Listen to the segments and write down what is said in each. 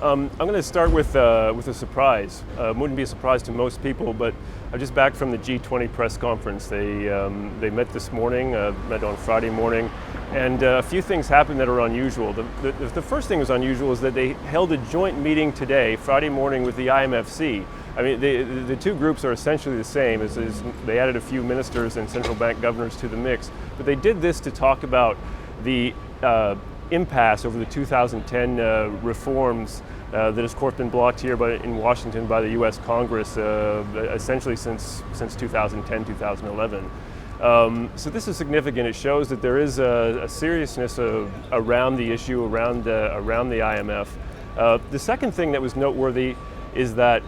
I'm going to start with a surprise. Wouldn't be a surprise to most people, but I'm just back from the G20 Press Conference. They met this morning, met on Friday morning, and a few things happened that are unusual. The first thing that was unusual is that they held a joint meeting today, Friday morning, with the IMFC. I mean, the two groups are essentially the same. As they added a few ministers and central bank governors to the mix, but they did this to talk about the impasse over the 2010 reforms that has, of course, been blocked here in Washington by the U.S. Congress essentially since 2010, 2011. So this is significant. It shows that there is a seriousness around the issue, around the IMF. The second thing that was noteworthy is that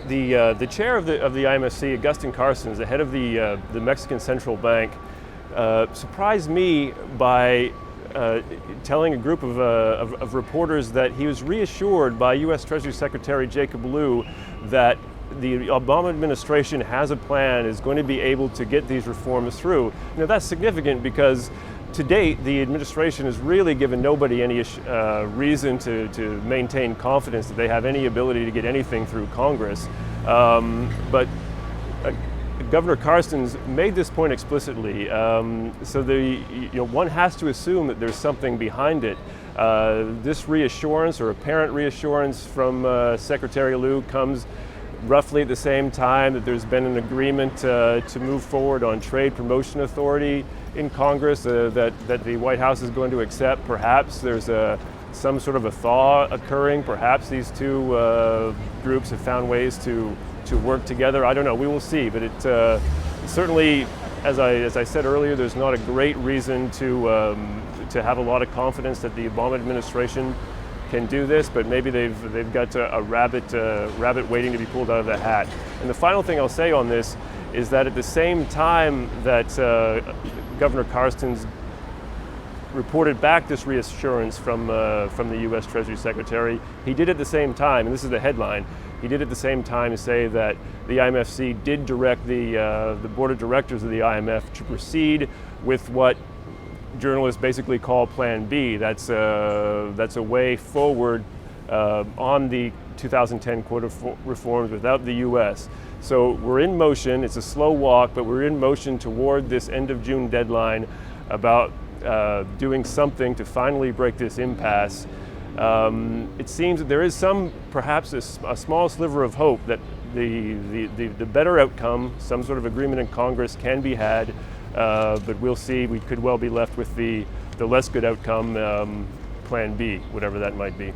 the chair of the IMFC, Agustin Carstens, the head of the Mexican Central Bank, surprised me by telling a group of reporters that he was reassured by U.S. Treasury Secretary Jacob Lew that the Obama administration has a plan, is going to be able to get these reforms through. Now that's significant because to date the administration has really given nobody any reason to maintain confidence that they have any ability to get anything through Congress. But Governor Carstens made this point explicitly, so one has to assume that there's something behind it. This reassurance, or apparent reassurance, from Secretary Lew comes roughly at the same time that there's been an agreement to move forward on trade promotion authority in Congress that the White House is going to accept. Perhaps there's some sort of a thaw occurring. Perhaps these two groups have found ways to work together. I don't know. We will see. But it certainly, as I said earlier, there's not a great reason to have a lot of confidence that the Obama administration can do this. But maybe they've got a rabbit waiting to be pulled out of the hat. And the final thing I'll say on this is that at the same time that Governor Carstens reported back this reassurance from the U.S. Treasury Secretary, he did at the same time, and this is the headline, he did at the same time say that the IMFC did direct the board of directors of the IMF to proceed with what journalists basically call Plan B. That's a way forward on the 2010 quota reforms without the U.S. So we're in motion. It's a slow walk, but we're in motion toward this end of June deadline about doing something to finally break this impasse. It seems that there is perhaps a small sliver of hope that the better outcome, some sort of agreement in Congress, can be had, but we'll see. We could well be left with the less good outcome, Plan B, whatever that might be.